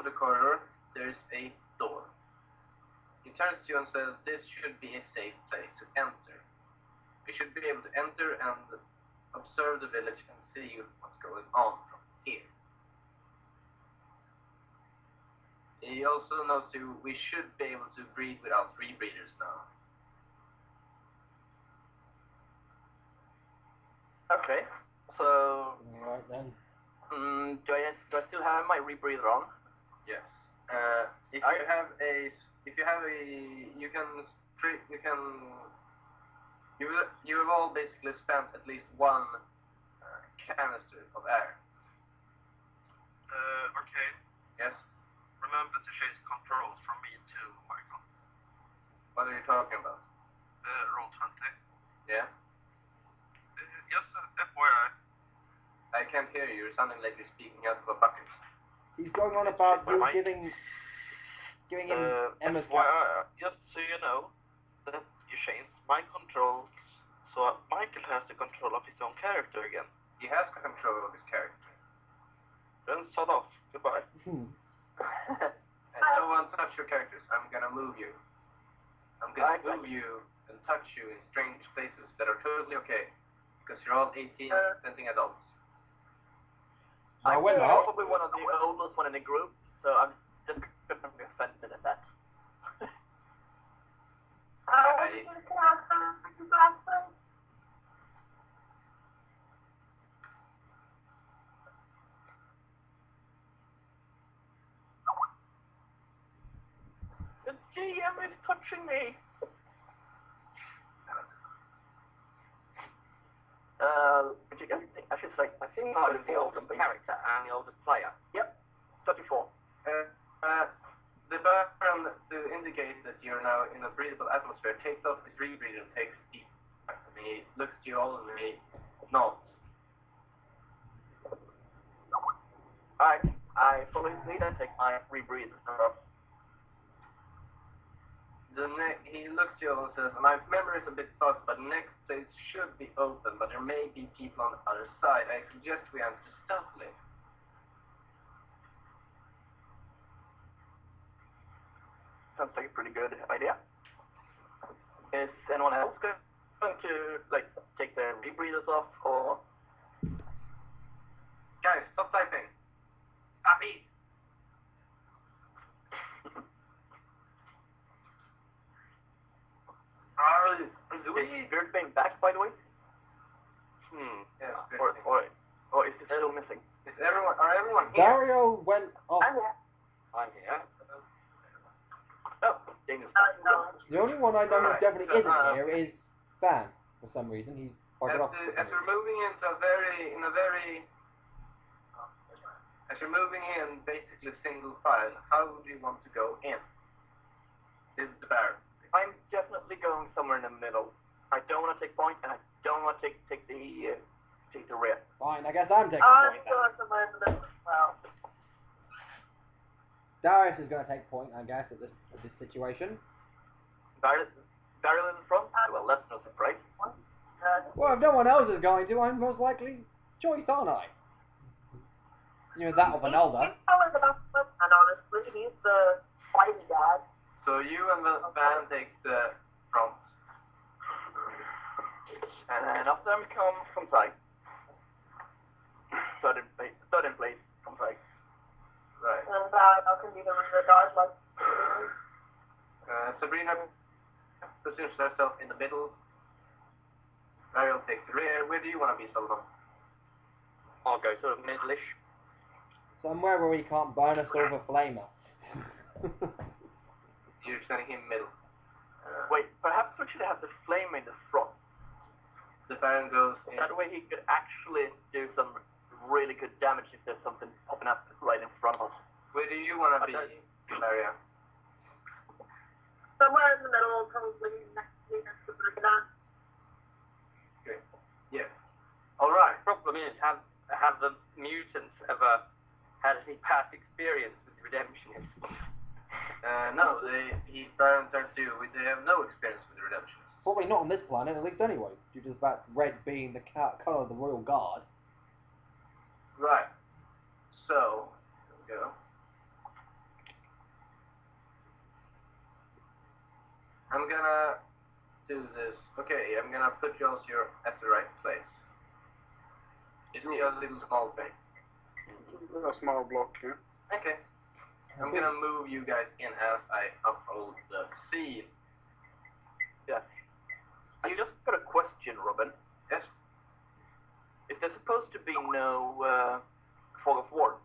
of the corridor, there's a door. He turns to you and says, this should be a safe place to enter. We should be able to enter and observe the village and see what's going on from here. He also notes we should be able to breathe without rebreathers now. Okay, so... Alright then. Do I still have my rebreather on? Yes. You have all basically spent at least one canister of air. Okay. Yes. Remember to change controls from me to Michael. What are you talking about? Roll 20. Yeah. Just FYI. I can't hear you. You're sounding like you're speaking out of a bucket. He's going on about you giving him Emma's just so you know that you changed my controls, so Michael has the control of his own character again. He has control of his character. Then sod off. Goodbye. And someone touch your characters. I'm gonna move you. I'm gonna move you and touch you in strange places that are totally okay. Because you're all 18, presenting adults. I'm we're not. probably one of the oldest one in the group, so I'm just gonna be offended at that. The GM is touching me! I think I was the oldest character and the oldest player. Yep, 34. The background to indicate that you're now in a breathable atmosphere takes off his rebreather and takes a deep breath. And he looks at you all and he nods. Alright, I follow his lead and take my rebreather off. He looks at you all and says, my memory is a bit fuzzy, but next place should be open, but there may be people on the other side. I suggest we enter stealthily. Sounds like a pretty good idea. Is anyone else going to, take their rebreathers off, or... Guys, stop typing. Copy. Do we see Beardbane back, by the way? Yes, or is it still missing? Are everyone here? Dario went off. I'm here. Oh, Daniel's The only one I know who Alright, definitely so, isn't here is Van. For some reason, he's fucked off. As you're moving in basically single file, how do you want to go in? This is the barrel. I'm definitely going somewhere in the middle. I don't want to take point, and I don't want to take the rear. Fine, I guess I'm taking point. going somewhere in the middle as well. Darius is going to take point, I guess, at this situation. Daryl in the front? Well, that's no surprise. Well, if no one else is going to, I'm most likely choice, aren't I? You know, that of an elder. He's probably the best one, and honestly, he's the fighting dad. So you and the van take the front. And after them come side. Third in place, come side. Right. And I can be the rear guard, Sabrina positions herself in the middle. Ariel takes the rear. Where do you want to be, Sullivan? I'll go sort of middle-ish. Somewhere where he can't burn a silver flamer. You're sending him middle. Wait, perhaps we should have the flame in the front. The Baron goes in. That way he could actually do some really good damage if there's something popping up right in front of us. Where do you want to be, Maria? somewhere in the middle, probably next to Sabrina. Okay. Yeah. All right. Problem is, have the mutants ever had any past experience with redemptionists? No, he turns to they have no experience with redemption. Probably not on this planet, at least anyway, due to the fact red being the colour of the Royal Guard. Right. So, here we go. I'm gonna do this. Okay, I'm gonna put you also at the right place. It's just a little small thing. A small block, yeah. Okay. I'm gonna move you guys in as I uphold the seal. Yes. I just got a question, Robin. Yes? Is there supposed to be no fog of war?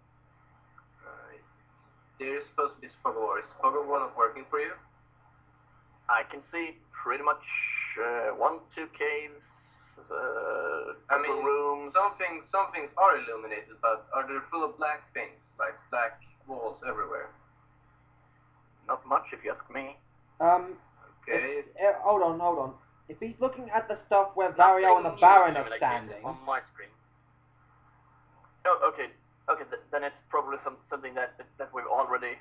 There is supposed to be fog of war. Is fog of war not working for you? I can see pretty much 1, 2 caves, couple rooms. Some things are illuminated, but are they full of black things, like black walls everywhere? Not much, if you ask me. Okay. Hold on. If he's looking at the stuff where Vario and the Baron are standing... On my screen. Oh, okay. Okay, then it's probably something that we've already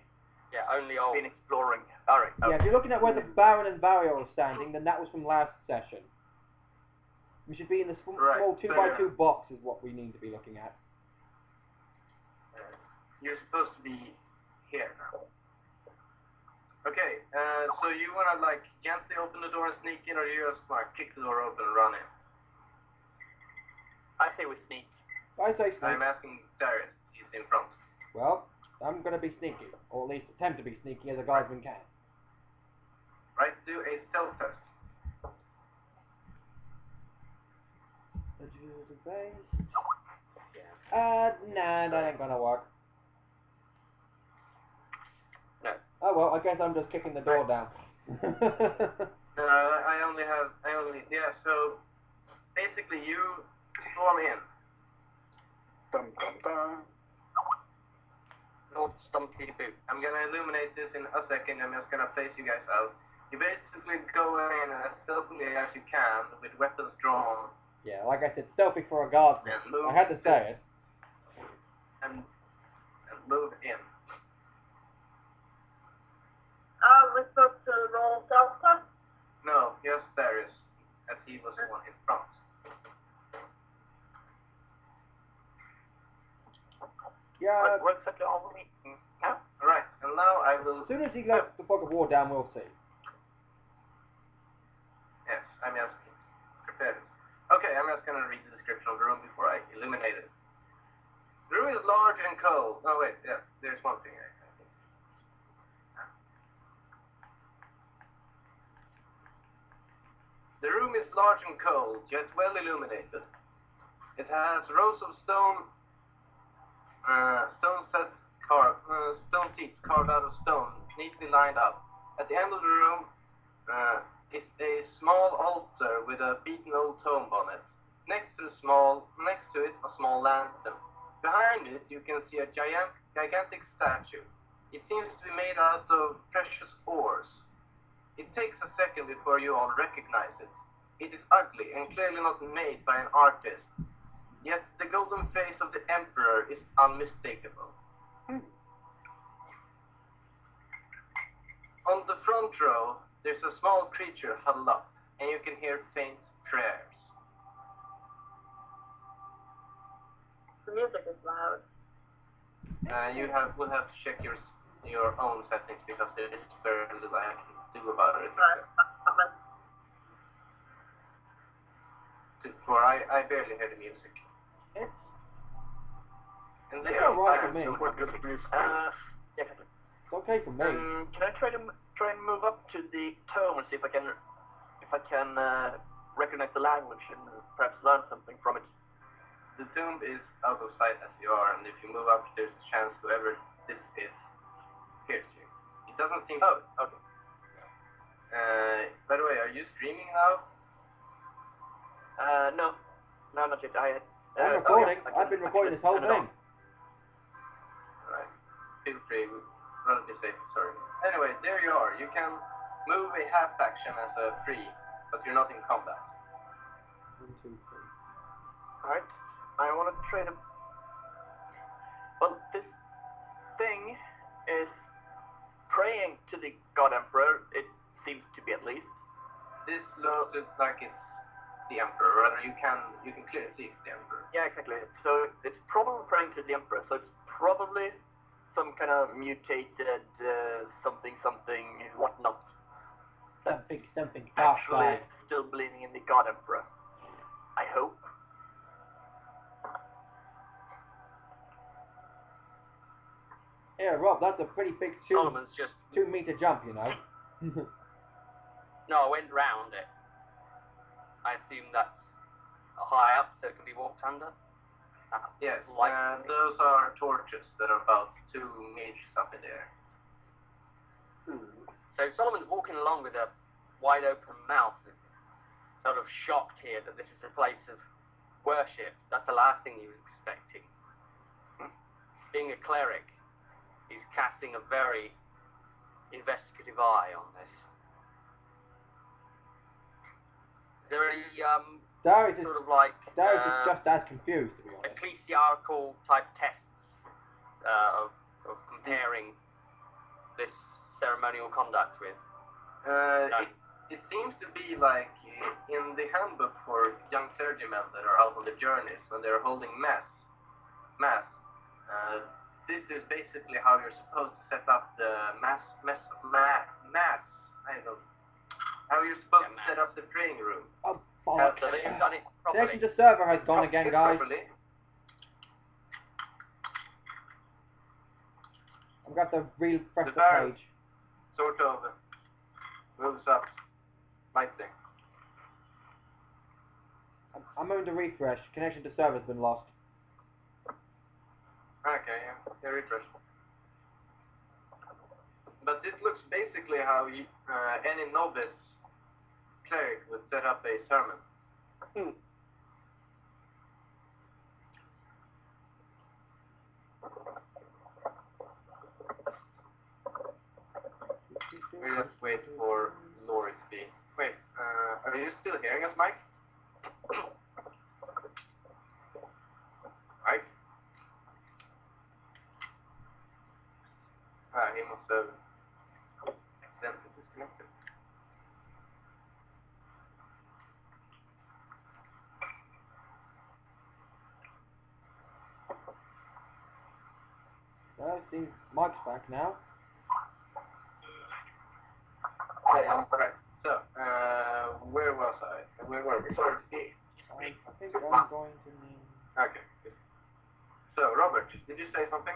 only old. been exploring. All right. Yeah, if you're looking at where the Baron and Vario are standing, then that was from last session. We should be in the small 2x2 box is what we need to be looking at. You're supposed to be here now. Okay, so you wanna like gently open the door and sneak in, or you just like kick the door open and run in? I say we sneak. I say sneak. I'm asking Darius, he's in front. Well, I'm gonna be sneaky, or at least attempt to be sneaky as a guardsman can. Right, do a stealth test. Nah, that ain't gonna work. No. Oh well, I guess I'm just kicking the door down. No, so basically you storm in. Dum dum dum. Lord Stumpy Boo. I'm gonna illuminate this in a second. I'm just gonna place you guys out. You basically go in as stealthily as you can with weapons drawn. Yeah, like I said, stealthy for a guardsman. I had to say it. And move in. We're supposed to roll stealth test? No, just Darius, as he was the one in front. Yeah. What exactly are we meeting now? Alright, and now I will... As soon as he lets the fog of war down, we'll see. Yes, I'm just prepared. Okay, I'm just gonna read the description of the room before I illuminate it. The room is large and cold. Oh wait, yeah, there's one thing I think. The room is large and cold, yet well illuminated. It has rows of stone seats carved out of stone, neatly lined up. At the end of the room is a small altar with a beaten old tomb on it. Next to it, a small lantern. Behind it, you can see a gigantic statue. It seems to be made out of precious ores. It takes a second before you all recognize it. It is ugly and clearly not made by an artist. Yet the golden face of the Emperor is unmistakable. On the front row, there's a small creature huddled up, and you can hear faint prayers. The music is loud. Will have to check your own settings because there is very little I can do about it. For I barely hear the music. It's And alright for me. What good music? Definitely. It's okay for me. Can I try and move up to the tome and see if I can recognize the language and perhaps learn something from it? The tomb is out of sight as you are, and if you move up, there's a chance whoever this is hears you. It doesn't seem. Oh, okay. By the way, are you streaming now? No, not yet. I'm recording. I've been recording this whole thing. Alright. Feel free. Rather be safe. Sorry. Anyway, there you are. You can move a half action as a free, but you're not in combat. 1, 2, 3. Alright. I want to try to... Well, this thing is praying to the God Emperor. It seems to be, at least. This looks like it's the Emperor. Rather, you can clearly see it's the Emperor. Yeah, exactly. So it's probably praying to the Emperor. So it's probably some kind of mutated something whatnot. Something dark actually side. still believing in the God Emperor. I hope. Yeah, Rob, that's a pretty big Solomon's just... 2-meter jump, you know. No, I went round it. I assume that's high up so it can be walked under? Yes, Like- those are torches that are about 2 meters up in the air. So Solomon's walking along with a wide open mouth, sort of shocked here that this is a place of worship. That's the last thing he was expecting. Being a cleric, he's casting a very investigative eye on this. Is there any Darius is sort of like just as confused, to be honest. ecclesiastical type tests of comparing this ceremonial conduct with? It seems to be like in the handbook for young clergymen that are out on the journeys when they're holding mass. This is basically how you're supposed to set up the mass. I don't know how you're supposed to set up the praying room. Oh, Have bollocks. they done it properly? Connection to server has gone again, guys. Properly. I've got to refresh The the barrel. page. Sort of moves up slightly. I'm going to refresh. Connection to server has been lost. Okay, yeah, refresh. But this looks basically how any novice cleric would set up a sermon. We just wait for Lori to be. Wait, are you still hearing us, Mike? Mike? He must have accidentally disconnected. Well, it seems Mike's back now. Right. So, where was I? Where were we? Sorry. I think I'm going to need... Okay. Good. So, Robert, did you say something?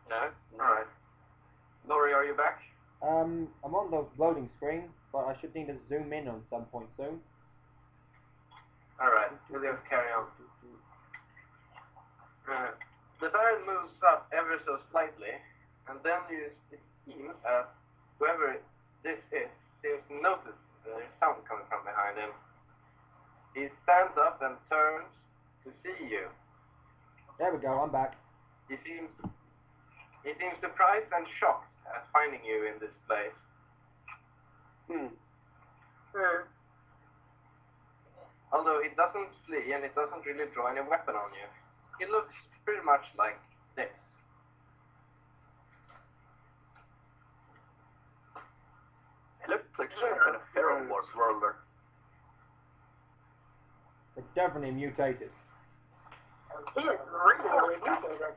No. Alright. Lori, are you back? I'm on the loading screen, but I should need to zoom in on some point soon. Alright, we'll just carry on. The barrel moves up ever so slightly, and then it seems as whoever this is seems to notice there's sound coming from behind him. He stands up and turns to see you. There we go, I'm back. He seems surprised and shocked at finding you in this place. Although he doesn't flee and it doesn't really draw any weapon on you. He looks pretty much like this. It looks like some kind of feral worlder. It's definitely mutated. He is really mutated.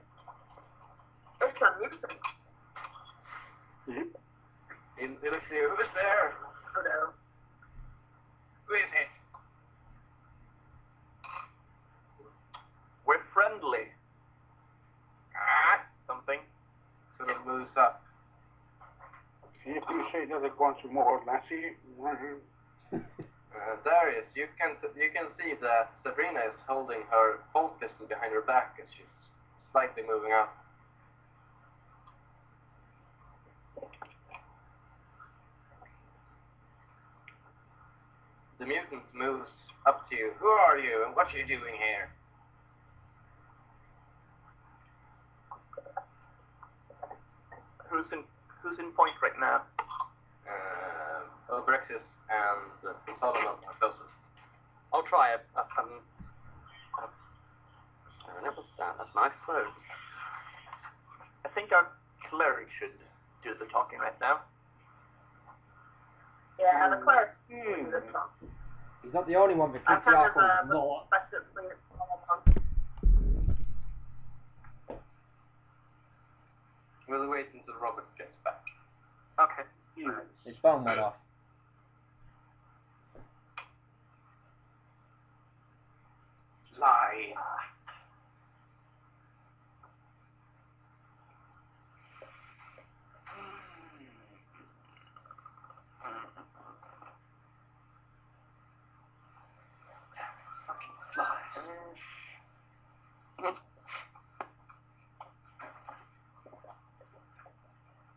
It's a mutant. Let's see, who's there? Hello. Who is it? We're friendly. Something. So it moves up. You say that it wants more, Lassie. Darius, you can see that Sabrina is holding her bolt pistol behind her back as she's slightly moving up. The mutant moves up to you. Who are you and what are you doing here? Who's in point right now? Obrexis and Solomon are closest. I'll try it. I never stand. That's my phone. I think our cleric should do the talking right now. Yeah, the clerk. This one. He's not the only one that I kicks you kind off of on law. respect it when it's all on. We'll wait until Robert gets back. Okay. It phone went off. Lie. Fucking flies.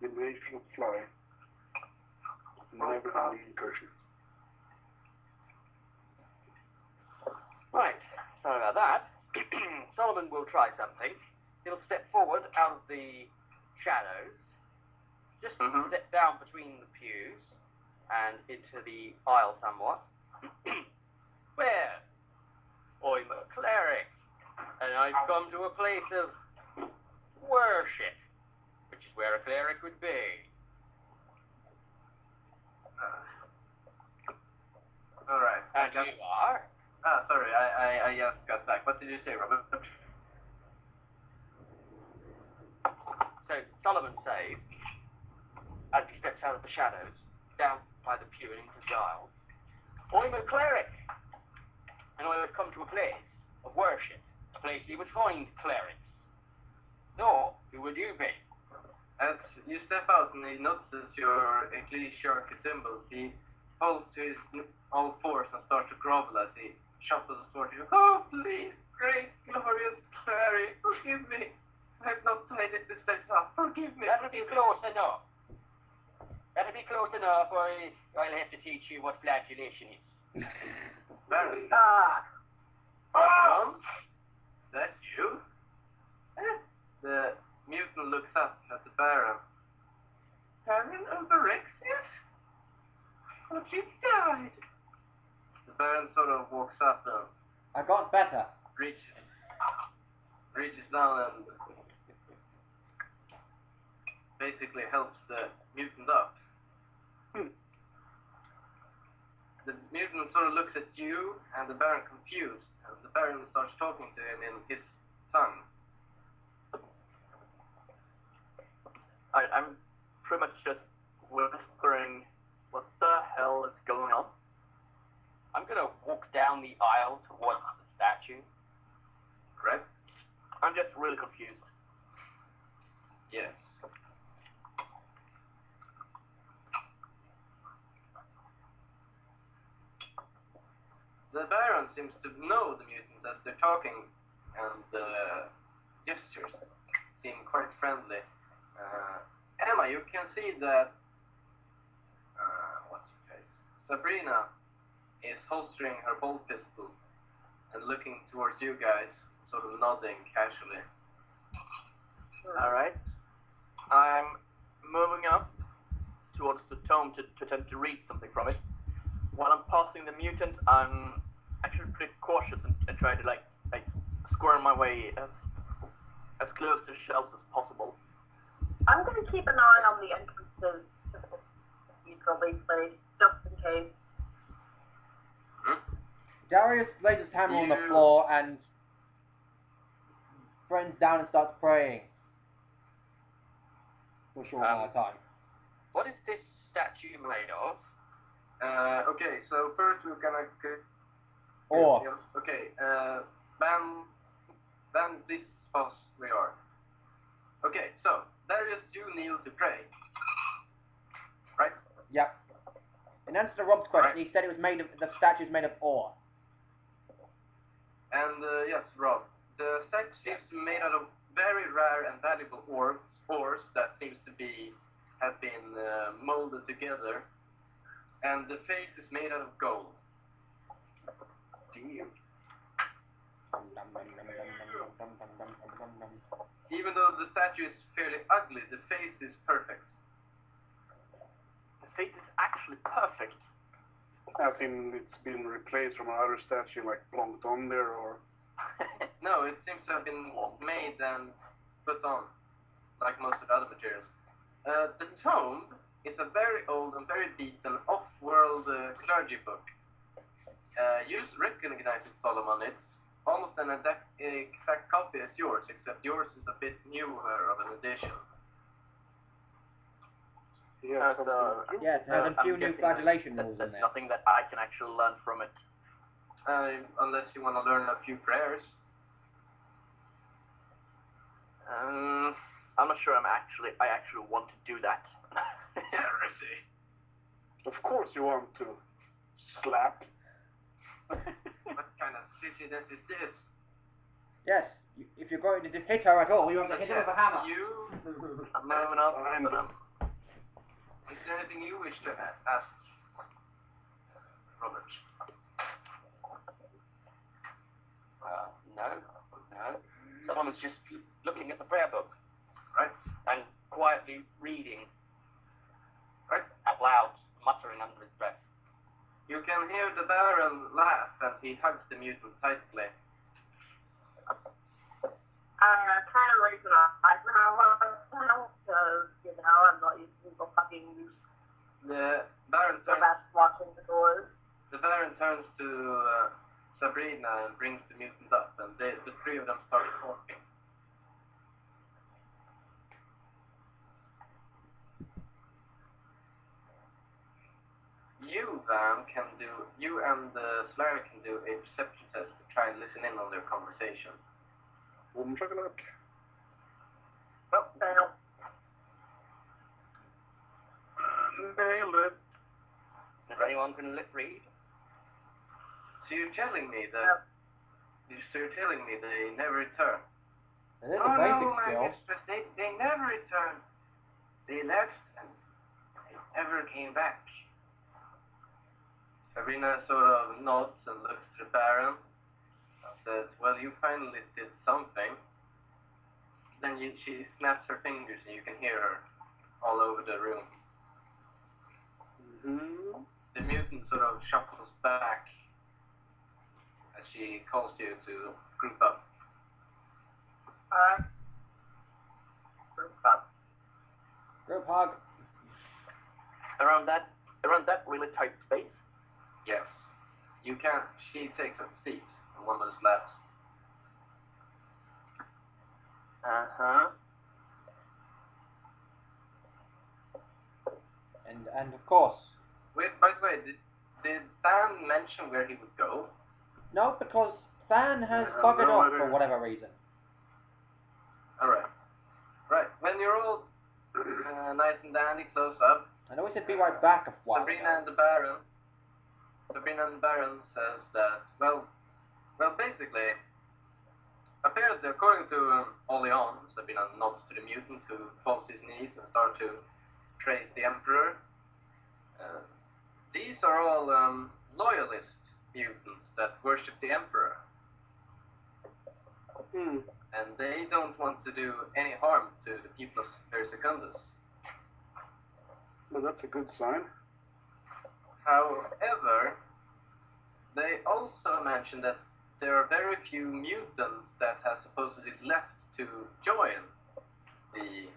The invasion of fly. Never having incursion. Right, sorry about that. Solomon will try something. He'll step forward out of the shadows, just step down between the pews and into the aisle somewhat. Where? I'm a cleric, and I've come to a place of worship, which is where a cleric would be. Alright. And you are? Sorry, I just got back. What did you say, Robert? So Solomon says, as he steps out of the shadows, down by the pew and into the aisle, I'm a cleric, and I have come to a place of worship, a place you would find clerics. So, who would you be? As you step out and he notices your ecclesiarchy symbols, he falls to his all fours and starts to grovel as he shuffles toward you. Oh, please, great, glorious cleric, forgive me. I have not tied this place up. Forgive me. That'll be close enough. That'll be close enough, or I'll have to teach you what flagellation is. Baron. That's you? The mutant looks up at the Baron. Baron of Berexius? But you died. The Baron sort of walks up and I got better. reaches down and basically helps the mutant up. The mutant sort of looks at you and the Baron confused, and the Baron starts talking to him in his tongue. I'm pretty much just whispering, what the hell is going on? I'm going to walk down the aisle towards the statue. Correct? I'm just really confused. Yes. The Baron seems to know the mutants as they're talking, and the gestures seem quite friendly. Emma, you can see that what's her face? Sabrina is holstering her bolt pistol and looking towards you guys, sort of nodding casually. Alright. I'm moving up towards the tome to attempt to read something from it. While I'm passing the mutant, I'm actually pretty cautious and trying to like squirm my way as close to the shelves as possible. I'm going to keep an eye on the entrances to the cathedral these days, just in case. Darius lays his hammer on the floor and bends down and starts praying. For a short amount of time. What is this statue made of? Okay, so first we're gonna... Or. Okay, ban this boss we are. Okay, so, Darius, you kneel to pray. Right? Yep. In answer to Rob's question, he said it was made of, the statue is made of ore. And yes, Rob, the statue seems to be made out of very rare and valuable ores that seems to have been molded together. And the face is made out of gold. Damn. Even though the statue is fairly ugly, the face is perfect. The face is actually perfect. As in, it's been replaced from another statue, like plonked on there, or... No, it seems to have been made and put on, like most of the other materials. The tome is a very old and very beaten off-world clergy book. You recognize it, Solomon. It's almost an exact copy as yours, except yours is a bit newer of an edition. Yeah, Yeah, it has a few I'm new guessing flagellation that rules in there's there. nothing that I can actually learn from it. Unless you want to learn a few prayers. I'm not sure I actually want to do that. Heresy. Of course you want to. Slap. What kind of sissiness is this? Yes, if you're going to hit her at all, you have to hit her with a hammer. You? I'm moving up. Is there anything you wish to ask, Robert? No. Someone was just looking at the prayer book. Right? And quietly reading. Right? Out loud, muttering under his breath. You can hear the Baron laugh and he hugs the mutant tightly. Kind of raising my eyebrows now, because, I'm not used to fucking The Baron watching the doors. The Baron turns to Sabrina and brings the mutant up, and the three of them start talking. You and the Slayer can do a perception test to try and listen in on their conversation. Chocolate. Oh, fail. Nailed it. If anyone can read. So you're telling me that they never return? And there's a basic skill. Mistress, they never returned. They left and they never came back. Sabrina sort of nods and looks to the Baron and says, well, you finally did something. Then she snaps her fingers and you can hear her all over the room. Mm-hmm. The mutant sort of shuffles back as she calls you to group up. Alright. Group up. Group hug. Around that really tight space. Yes. You can. She takes a seat on one of the slabs. Uh-huh. And of course. Wait, by the way, did Dan mention where he would go? No, because Than has buggered off for whatever reason. Alright. Right. When you're all nice and dandy, close up, I know he said be right back a while Sabrina ago. and the Baron says that, well, basically, apparently, according to Oleon, Sabrina nods to the mutant who falls to his knees and starts to praise the Emperor. These are all loyalist mutants that worship the Emperor. And they don't want to do any harm to the people of Secundus. Well, that's a good sign. However, they also mention that there are very few mutants that have supposedly left to join the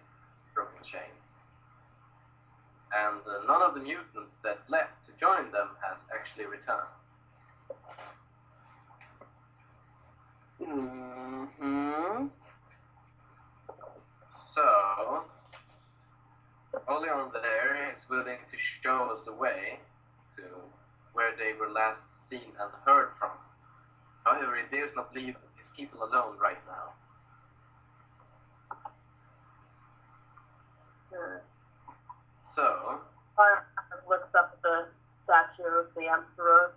Broken Chain. And none of the mutants that left to join them has actually returned. Mm-hmm. So, Oleon there is willing to show us the way to where they were last seen and heard from. However, he dares not leave his people alone right now. So, I looked up the statue of the Emperor.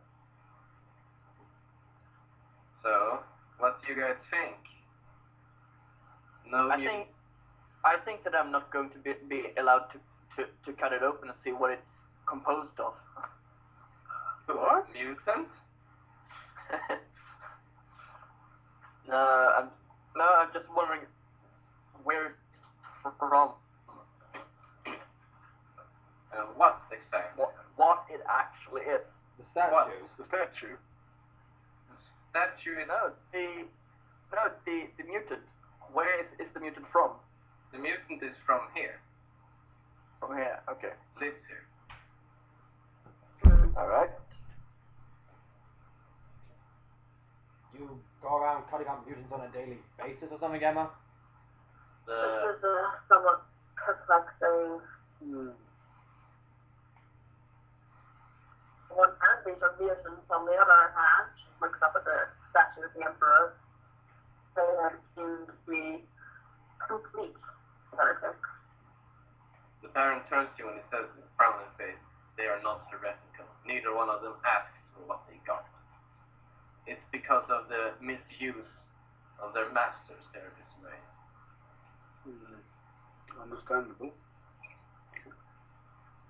So, what do you guys think? No, I think that I'm not going to be allowed to cut it open and see what it's composed of. What? Mutant? I'm just wondering where it's from. What exactly? What it actually is. The statue. What? The statue. The statue is... The mutant. Where is the mutant from? The mutant is from here. From here, okay. Lives here. Alright. You go around cutting up mutants on a daily basis or something, Emma? This is somewhat perplexing. one hand, Heresy Invasion on the other hand, looks up at the statue of the Emperor. They seem to be complete heretics. The Baron turns to you and he says with a frowning face, they are not heretical. Neither one of them asks for what they got. It's because of the misuse of their masters they're this way. Understandable.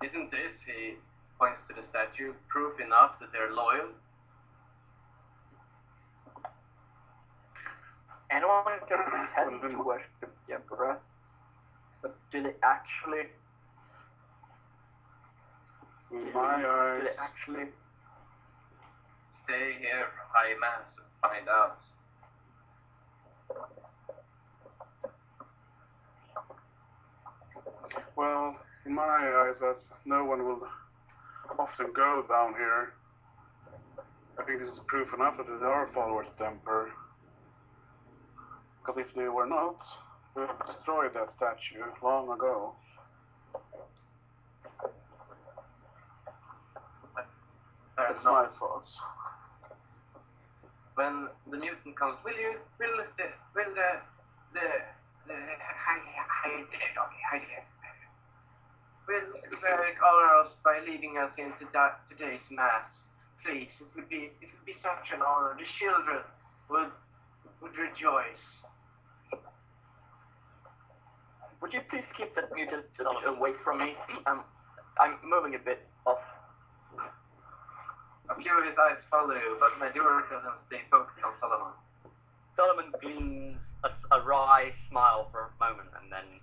Isn't this, he points to the statue, proof enough that they're loyal? Anyone can pretend to worship the Emperor, but do they actually? In my eyes, Do they actually? Stay here for High Mass and find out. well, in my eyes, as no one will often go down here, I think this is proof enough that they are followers of the Emperor. Because if they were not, we would have destroyed that statue long ago. That's my thoughts. When the mutant comes, will cleric honor us by leading us into today's mass? Please, it would be such an honor. The children would rejoice. Would you please keep that mutant away from me? I'm moving a bit off. A few of his eyes follow you, but majority of them stay focused on Solomon. Solomon gleams a wry smile for a moment and then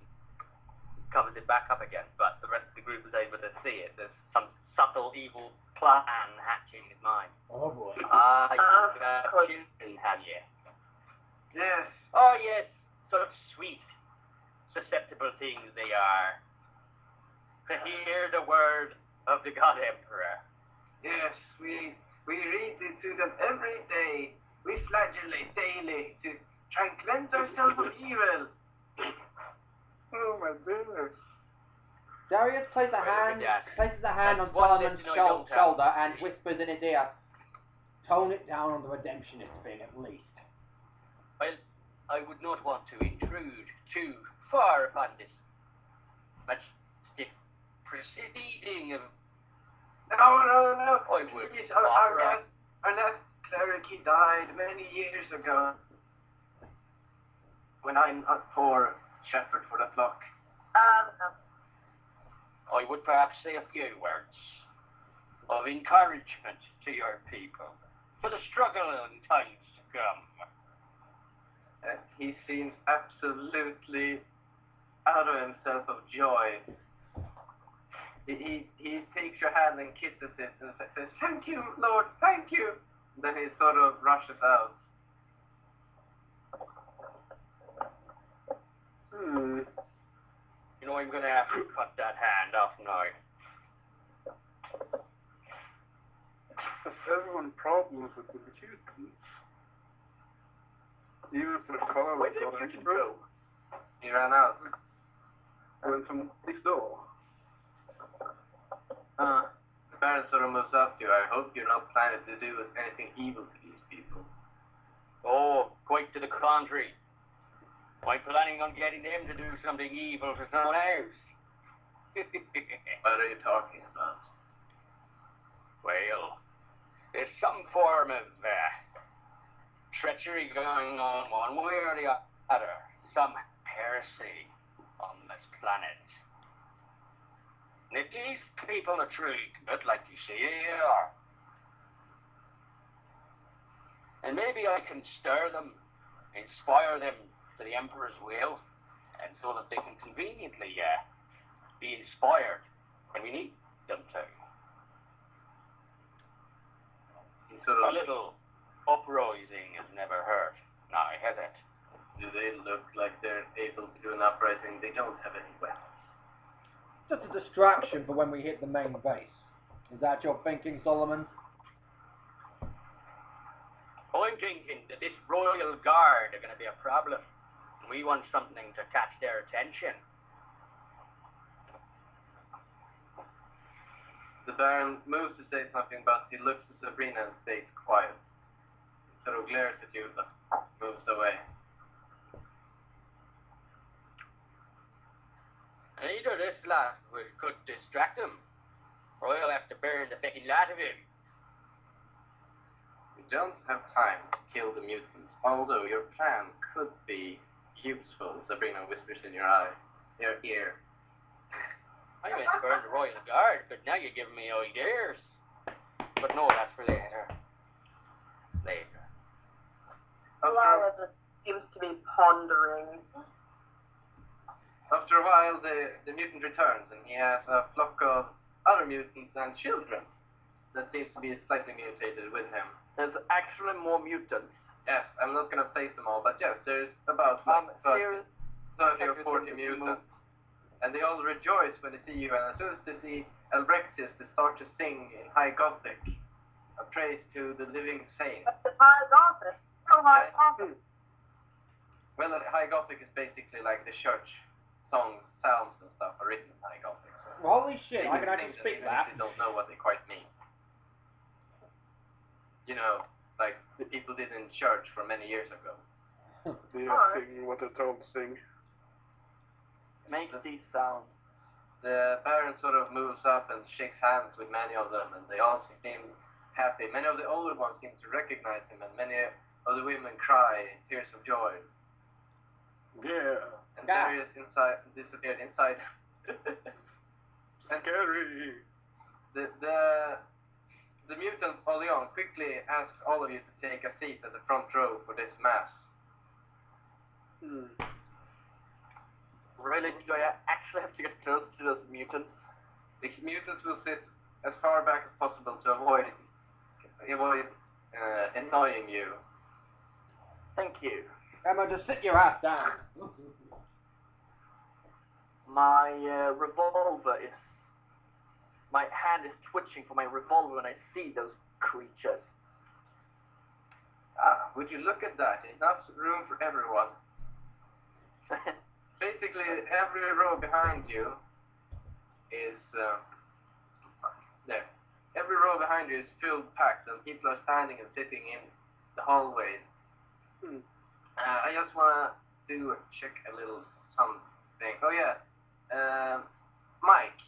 covers it back up again, but the rest of the group is able to see it. There's some subtle evil plan hatching in his mind. Oh boy. Children, have you? Yes. Oh yes, such sweet, susceptible things they are. To hear the word of the God Emperor. Yes, we read it to them every day. We flagellate daily to try and cleanse ourselves of evil. Oh my goodness. Darius places a hand on Solomon's shoulder and whispers in his ear, "Tone it down on the redemptionist thing at least." Well, I would not want to intrude too far upon this majestic proceeding of... No. I would Please, our last cleric, he died many years ago. When I'm a poor shepherd for the flock. I would perhaps say a few words of encouragement to your people for the struggle in times to come. He seems absolutely out of himself of joy. He takes your hand and kisses it and says, "Thank you, Lord, thank you." Then he sort of rushes out. You know, I'm going to have to cut that hand off now. Has everyone problems with the mutants? Even if they're colorless. Where did the mutant go? He ran out. Went from next door. The Baron sort of moves up to you. I hope you're not planning to do anything evil to these people. Oh, quite to the contrary. I'm planning on getting them to do something evil to someone else. What are you talking about? Well, there's some form of treachery going on one way or the other. Some heresy on this planet. And if these people are truly good like you say they are, and maybe I can stir them, inspire them to the Emperor's will, and so that they can conveniently be inspired when we need them to. A little uprising has never hurt. Now, has it? Do they look like they're able to do an uprising? They don't have any weapons. Just a distraction for when we hit the main base. Is that your thinking, Solomon? I'm thinking that this Royal Guard are going to be a problem. We want something to catch their attention. The Baron moves to say something, but he looks at Sabrina and stays quiet. He sort of glares at you, but moves away. Either this lad could distract him, or I'll have to burn the fucking lot of him. You don't have time to kill the mutants, although your plan could be useful, Sabrina whispers in your ear. I meant to burn the Royal Guard, but now you're giving me ideas. But no, that's for later. Later. Lara just seems to be pondering. After a while, the mutant returns, and he has a flock of other mutants and children that seems to be slightly mutated with him. There's actually more mutants. Yes, I'm not going to place them all, but yes, there's about 30 or 40 mutants. And they all rejoice when they see you, and as soon as they see Albrexis, they start to sing in High Gothic, a praise to the living saint. That's High Gothic. So High Gothic. Well, High Gothic is basically like the church songs, psalms and stuff are written in High Gothic. So holy shit, I can actually speak that. They don't know what they quite mean. You know, like the people did in church for many years ago. They are singing what they're told to sing. Make these sounds. The Baron sort of moves up and shakes hands with many of them, and they all seem happy. Many of the older ones seem to recognize him, and many of the women cry in tears of joy. Yeah. And Darius disappeared inside. And Scary. The mutant Oleon quickly asks all of you to take a seat at the front row for this mass. Really, do I actually have to get close to those mutants? The mutants will sit as far back as possible to avoid annoying you. Thank you. Emma, just sit your ass down. My revolver is... My hand is twitching for my revolver when I see those creatures. Would you look at that? Enough room for everyone. Basically, every row behind you is... there. Every row behind you is filled, packed, and people are standing and sitting in the hallways. I just want to check a little something. Oh yeah, Mike,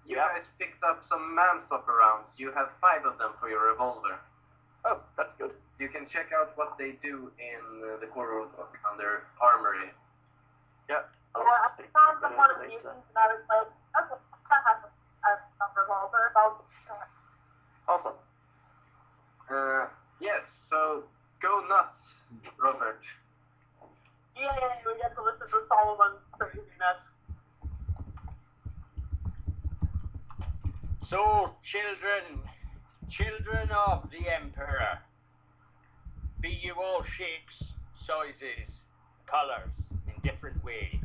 you guys picked up some manstopper rounds. You have 5 of them for your revolver. Oh, that's good. You can check out what they do in the core on their armory. Yep. Yeah, I found one of the mutants and I was like, okay, that has a revolver. Awesome. Yes, so go nuts, Robert. Yeah, we get to listen to Solomon's craziness. So, children of the Emperor, be you all shapes, sizes, colors, in different ways.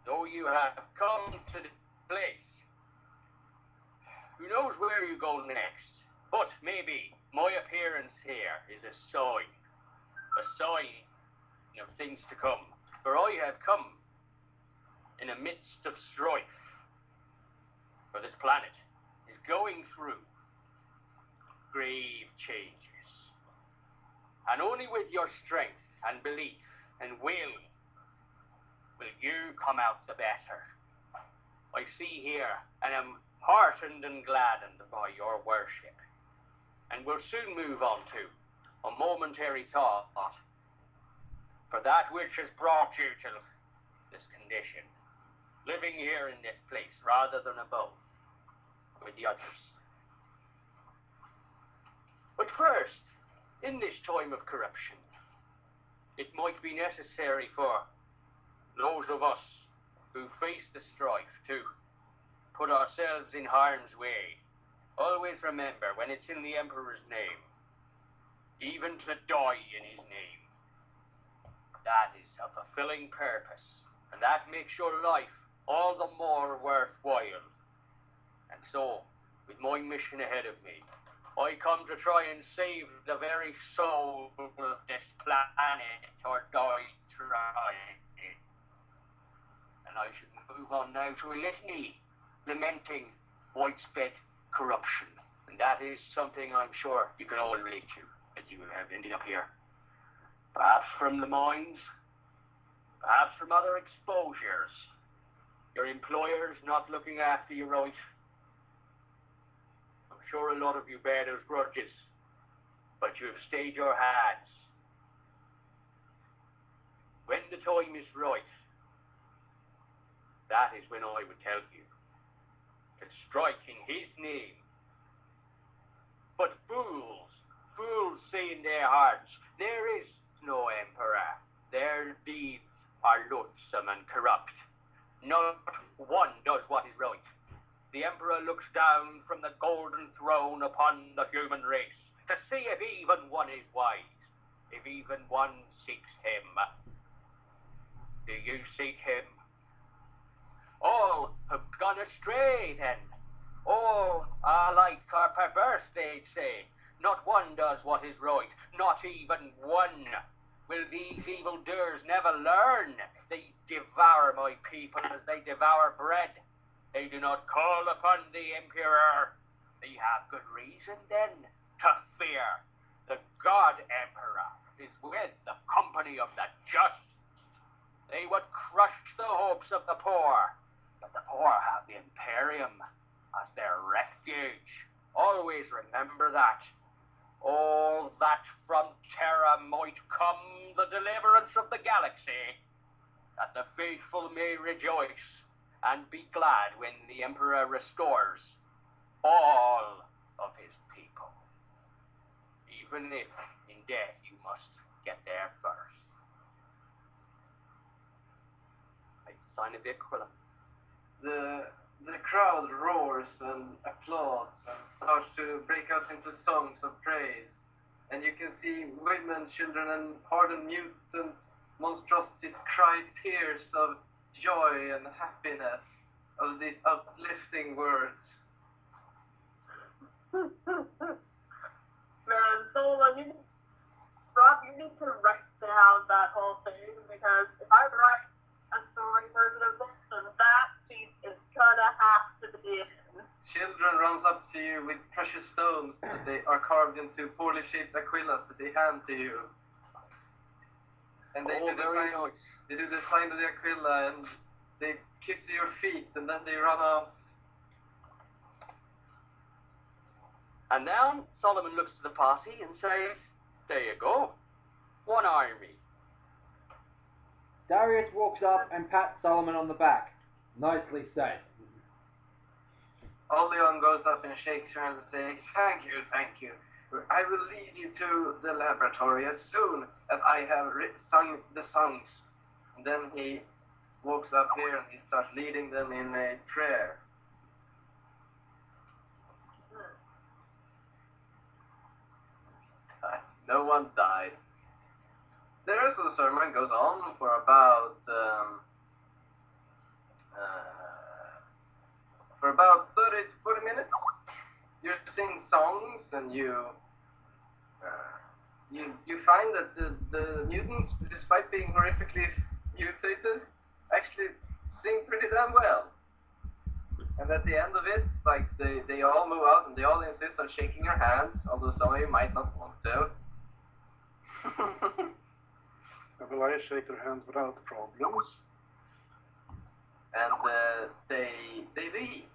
Though you have come to this place, who knows where you go next? But maybe my appearance here is a sign of things to come. For I have come in the midst of strife. For this planet is going through grave changes. And only with your strength and belief and will you come out the better. I see here and am heartened and gladdened by your worship. And we'll soon move on to a momentary thought for that which has brought you to this condition, living here in this place rather than above with the others. But first, in this time of corruption, it might be necessary for those of us who face the strife to put ourselves in harm's way. Always remember, when it's in the Emperor's name, even to die in his name, that is a fulfilling purpose, and that makes your life all the more worthwhile. And so, with my mission ahead of me, I come to try and save the very soul of this planet, or die trying. And I should move on now to a litany, lamenting widespread corruption. And that is something I'm sure you can all relate to, as you have ended up here. Perhaps from the mines, perhaps from other exposures. Your employer's not looking after you right. I'm sure a lot of you bear those grudges, but you have stayed your hands. When the time is right, that is when I would tell you to strike in his name. But fools say in their hearts, there is no emperor. Their deeds are loathsome and corrupt. Not one does what is right. The emperor looks down from the golden throne upon the human race to see if even one is wise, if even one seeks him. Do you seek him? All have gone astray then. All are like are perverse, they'd say. Not one does what is right, not even one. Will these evildoers never learn? They devour my people as they devour bread. They do not call upon the emperor. They have good reason then to fear. The God Emperor is with the company of the just. They would crush the hopes of the poor, but the poor have the Imperium as their refuge. Always remember that. All that from terror might come the deliverance of the galaxy, that the faithful may rejoice and be glad when the Emperor restores all of his people. Even if, in death, you must get there first. I sign the Aquila. The crowd roars and applauds and starts to break out into songs of praise. And you can see women, children, and hardened mutant monstrosities cry tears of joy and happiness of these uplifting words. Man, Solon, Rob, you need to write down that whole thing, because if I write a story version of this, then that piece is gonna have to be in. Children runs up to you with precious stones that they are carved into poorly shaped aquillas that they hand to you. And they do the sign of the aquila, and they kiss your feet, and then they run off. And now Solomon looks to the party and says, there you go, one army. Darius walks up and pats Solomon on the back. Nicely said. Oleon goes up and shakes her hand and says, thank you. I will lead you to the laboratory as soon as I have sung the songs. And then he walks up here and he starts leading them in a prayer. No one died. The rest of the sermon goes on for about 30 to 40 minutes. You sing songs and you find that the mutants, despite being horrifically mutated, actually sing pretty damn well. And at the end of it, like they all move out and they all insist on shaking your hands, although some of you might not want to. Will I shake their hands without problems? And they leave.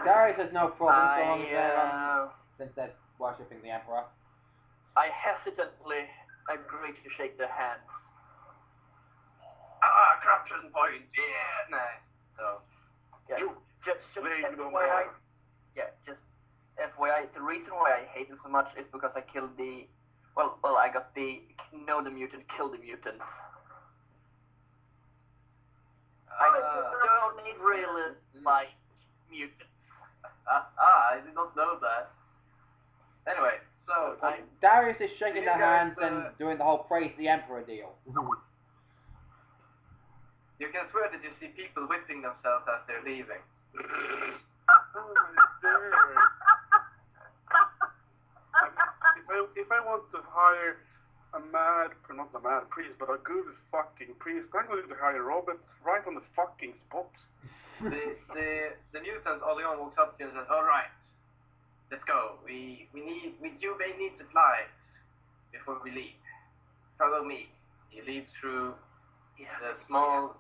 Darius has no problem so long as since they're worshipping the Emperor. I hesitantly agree to shake their hands. Corruption point, yeah, nice. So, yeah. You just slave no FYI, more. yeah, just FYI, the reason why I hate it so much is because I killed the, I got the know the mutant, kill the mutant. I don't really like mutants. I did not know that. Anyway, so Darius is shaking their hands guys, and doing the whole praise the Emperor deal. you can swear that you see people whipping themselves as they're leaving. If I want to hire not a mad priest, but a good fucking priest, I'm going to hire Robert right on the fucking spot. The mutant Oleon walks up to you and says, "All right, let's go. You may need supplies before we leave. Follow me." He leads through the small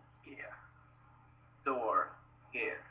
door here.